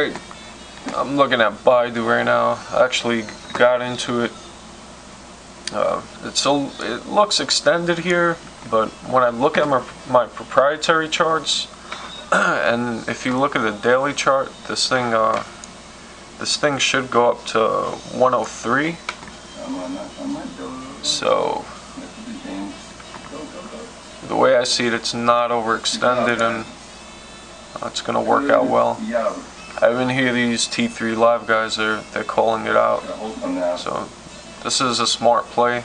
Alright, I'm looking at Baidu right now. I actually got into it. It looks extended here, but when I look at my proprietary charts, and if you look at the daily chart, this thing should go up to 103. So the way I see it, it's not overextended, and it's gonna work out well. I even hear these T3 Live guys, they're calling it out. So this is a smart play.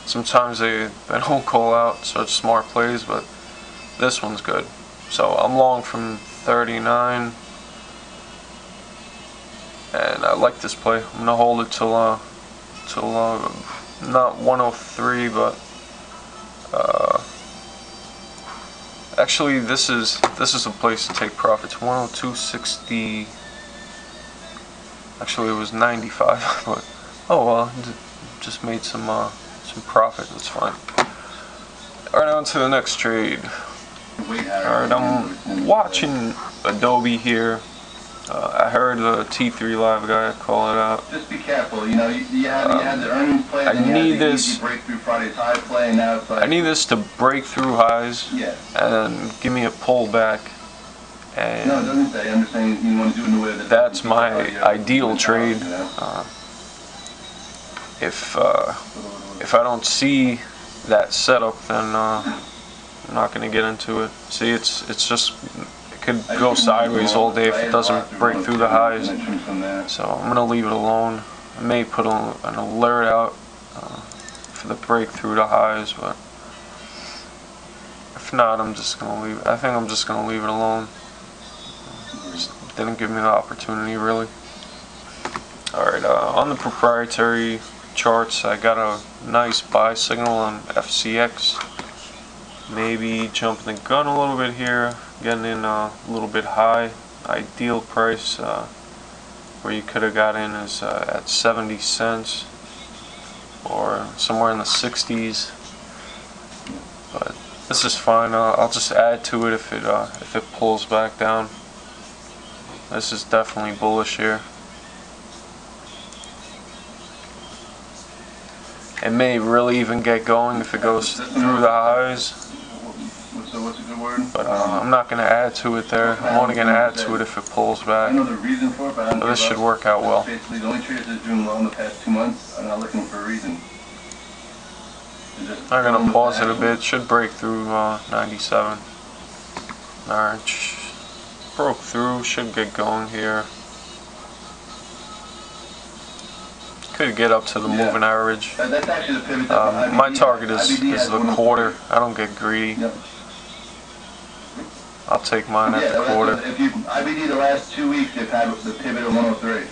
Sometimes they don't call out such smart plays, but this one's good. So I'm long from 39, and I like this play. I'm gonna hold it till not 103, but actually this is a place to take profits. 102.60. Actually, it was 95, but oh well, just made some profit. That's fine. All right, on to the next trade. Alright, I'm watching Adobe here. I heard the T3 Live guy call it out. Just be careful, you know, you had the earnings play, and need this. Breakthrough Friday's high play, and now it's like, I need this to break through highs, and give me a pullback. And no, it doesn't say. I'm just saying you want to do it in a way that that's my ideal trade. If I don't see that setup, then I'm not going to get into it. See, it's just, it could go sideways all day if it doesn't break through the highs. So I'm going to leave it alone. I may put an alert out for the break through the highs, but if not, I'm just going to leave it. I think I'm just going to leave it alone. Just didn't give me the opportunity, really. Alright, on the proprietary charts, I got a nice buy signal on FCX. Maybe jumping the gun a little bit here, getting in a little bit high. Ideal price where you could have got in is at 70 cents or somewhere in the 60s. But this is fine. I'll just add to it if it pulls back down. This is definitely bullish here. It may really even get going if it goes through the highs. What's a good word? But I'm not going to add to it there. I'm only going to add to it if it pulls back. I know the reason for it, but so this should work out well. Basically, the only traders that are doing well in the past 2 months are not looking for a reason. I'm going to pause it a bit. Should break through 97. Alright, broke through. Should get going here. Could get up to the moving average. That's actually the pivot. My target is the quarter. I don't get greedy. I'll take mine at the quarter. If you IBD the last 2 weeks, you've had the pivot of 103.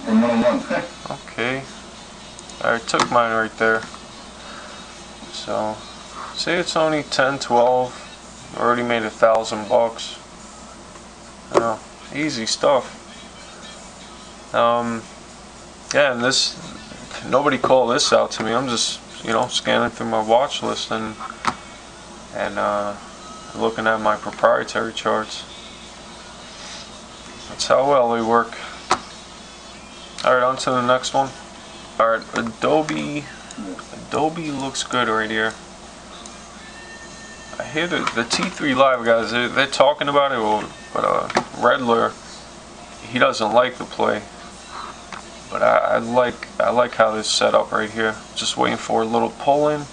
From 101. Okay. I took mine right there. So, say it's only 10, 12. Already made $1,000. You know, easy stuff. Yeah, and this, nobody called this out to me. I'm just, you know, scanning through my watch list and looking at my proprietary charts. That's how well they work. Alright, on to the next one. Alright, Adobe looks good right here. I hear the T3 Live guys, they're talking about it, but Redler, he doesn't like the play. But I like how this is set up right here. Just waiting for a little pull in,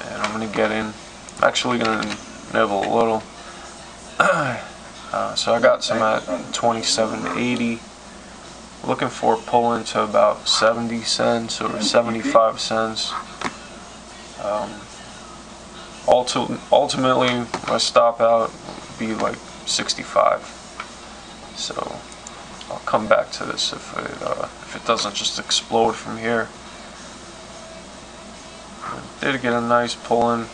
and I'm gonna get in. I'm actually gonna nibble a little. So I got some at 27.80. Looking for a pull into about 70 cents or 75 cents. Ultimately, my stop out would be like 65. So I'll come back to this if it doesn't just explode from here. I did get a nice pull in.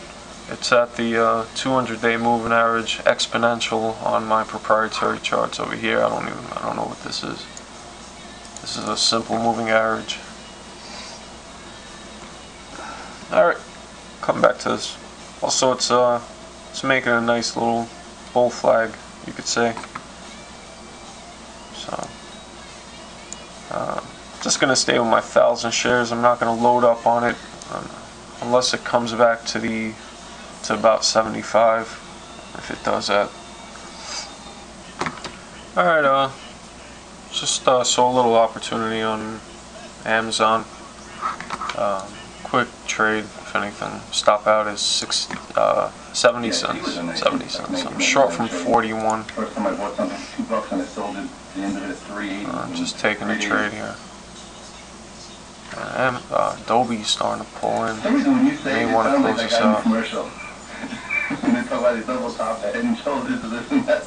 It's at the 200-day moving average exponential on my proprietary charts over here. I don't know what this is. This is a simple moving average. All right, come back to this. Also, it's making a nice little bull flag you could say. So, just gonna stay with my 1,000 shares. I'm not gonna load up on it unless it comes back to about 75. If it does that. All right, just saw a little opportunity on Amazon. Quick trade, if anything. Stop out is 70 cents. 70 cents. I'm short from 41. First time I bought something $2 and it sold it. The end of it at 3.80. Just taking a trade here. And Adobe's starting to pull in. May want to close this out. When they talk about the double top head and shoulders to this and that.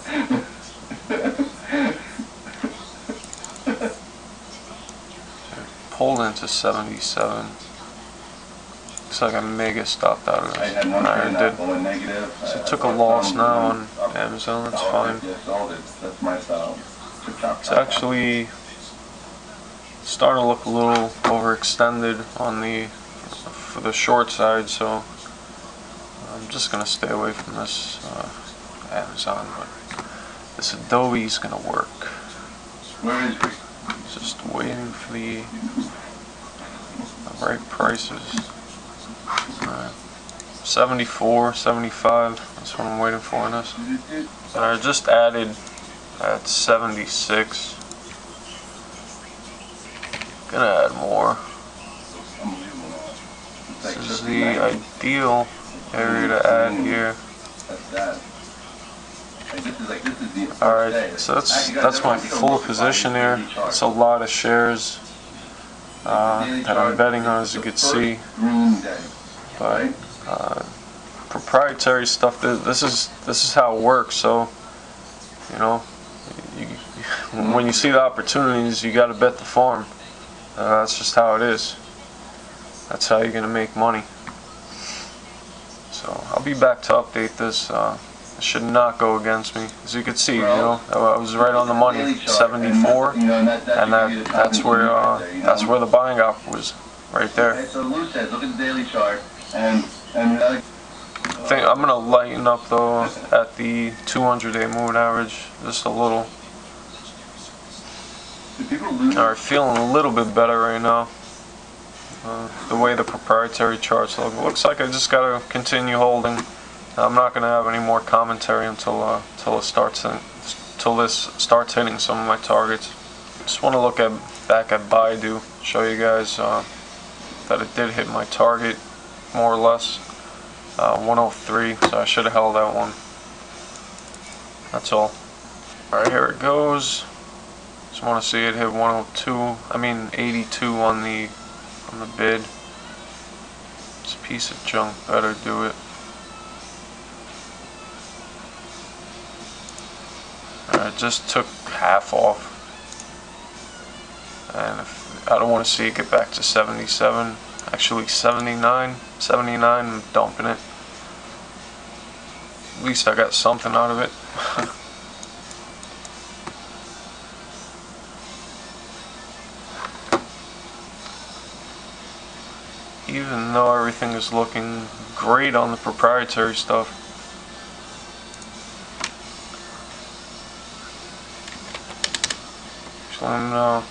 Pulled into 77. Looks like I mega stopped out of this. I did. So took a loss now on Amazon. That's fine. That's my style. It's actually starting to look a little overextended on for the short side, so I'm just gonna stay away from this Amazon. But this Adobe's gonna work. Where is he? Just waiting for the right prices. 74, 75. That's what I'm waiting for in this. I just added at 76. Gonna add more. This is the ideal area to add here. Alright, so that's my full position here. It's a lot of shares that I'm betting on, as you can see. But proprietary stuff, this is how it works. So, you know, when you see the opportunities, you got to bet the farm. That's just how it is. That's how you're gonna make money. So I'll be back to update this. It should not go against me. As you can see, you know, I was right on the money, 74, and that's where the buying offer was, right there. So Lou says, look at the daily chart, and I think I'm gonna lighten up though at the 200-day moving average, just a little. Alright, feeling a little bit better right now. The way the proprietary charts look. Looks like I just gotta continue holding. I'm not gonna have any more commentary until this starts hitting some of my targets. Just want to look back at Baidu, show you guys that it did hit my target more or less, 103. So I should have held that one. That's all. All right, here it goes. Just want to see it hit 102. I mean 82 on the bid. It's a piece of junk. Better do it. Alright, just took half off. And if I don't want to see it get back to 77. Actually 79. 79, I'm dumping it. At least I got something out of it. Even though everything is looking great on the proprietary stuff. Actually,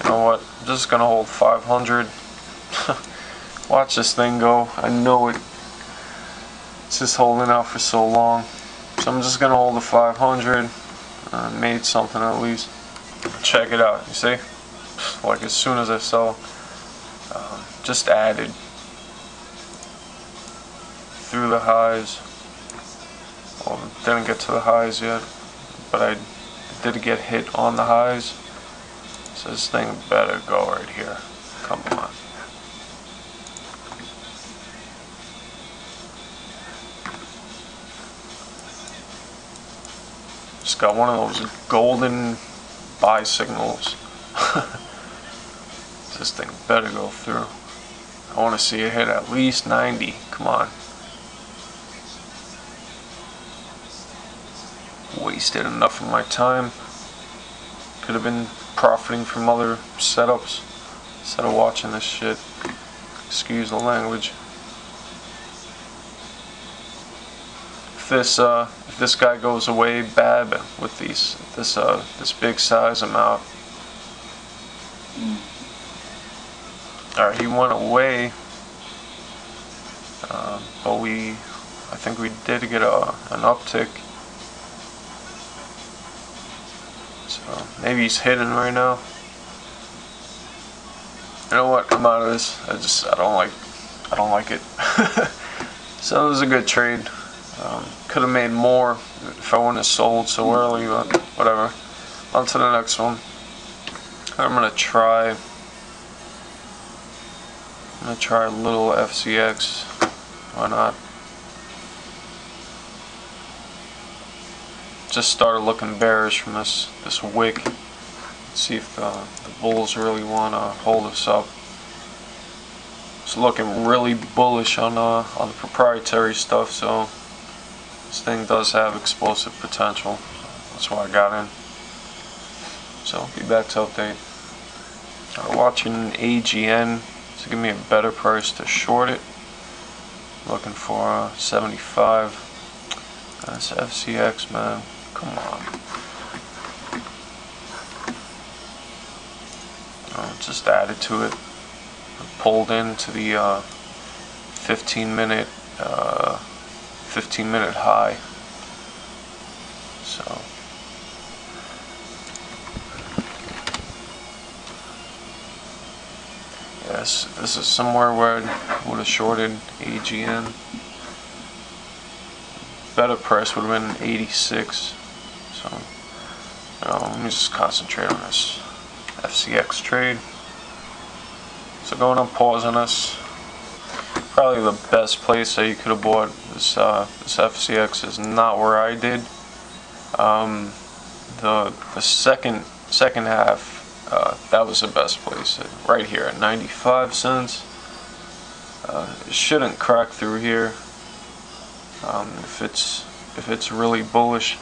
you know what? I'm just gonna hold 500. Watch this thing go. I know it's just holding out for so long. So I'm just gonna hold the 500. Made something at least. Check it out. You see? Like as soon as I saw. Just added through the highs. Well, didn't get to the highs yet, but I did get hit on the highs. So this thing better go right here. Come on. Just got one of those golden buy signals. This thing better go through. I want to see it hit at least 90. Come on. Wasted enough of my time. Could have been profiting from other setups instead of watching this shit. Excuse the language. if this guy goes away bad with this big size amount. All right, he went away, but I think we did get an uptick. So maybe he's hidden right now. You know what? I'm out of this. I don't like it. So it was a good trade. Could have made more if I wouldn't have sold so early, but whatever. On to the next one. I'm gonna try a little FCX. Why not? Just started looking bearish from this wick. Let's see if the bulls really want to hold us up. It's looking really bullish on the proprietary stuff, so this thing does have explosive potential. That's why I got in. So I'll be back to update. Watching AGN to give me a better price to short it. Looking for 75. That's FCX, man. Come on. Just added to it. Pulled into the 15-minute high. So yes, this is somewhere where I would have shorted AGN. Better price would have been 86. So let me just concentrate on this FCX trade. So going on pause on this. Probably the best place that you could have bought this FCX is not where I did. The second half, that was the best place, right here at 95 cents. It shouldn't crack through here. If it's really bullish,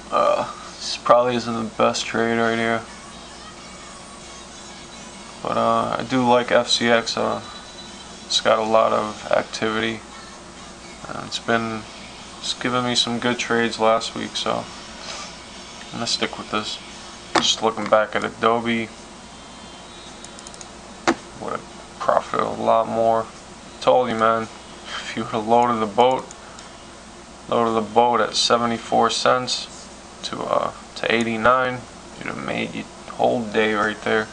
this probably isn't the best trade right here. But I do like FCX. It's got a lot of activity. It's given me some good trades last week, so I'm gonna stick with this. Just looking back at Adobe, would have profited a lot more. Told you, man, if you would have loaded the boat at 74 cents to 89, you'd have made your whole day right there.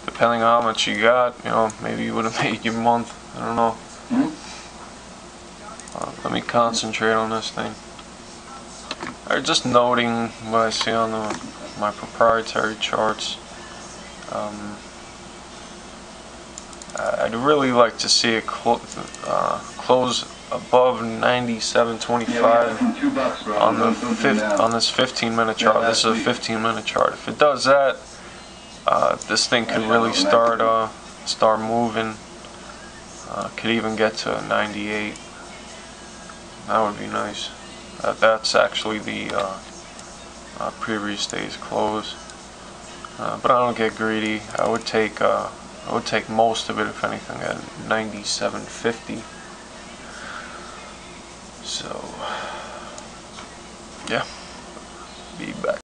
Depending on how much you got, maybe you would have made your month. I don't know. Let me concentrate on this thing. Alright, just noting what I see on my proprietary charts. I'd really like to see it close above 97.25 on this 15-minute chart. This is a 15-minute chart. If it does that, this thing could really start moving. Could even get to 98. That would be nice. That's actually the previous day's close. But I don't get greedy. I would take most of it, if anything, at 97.50. So yeah.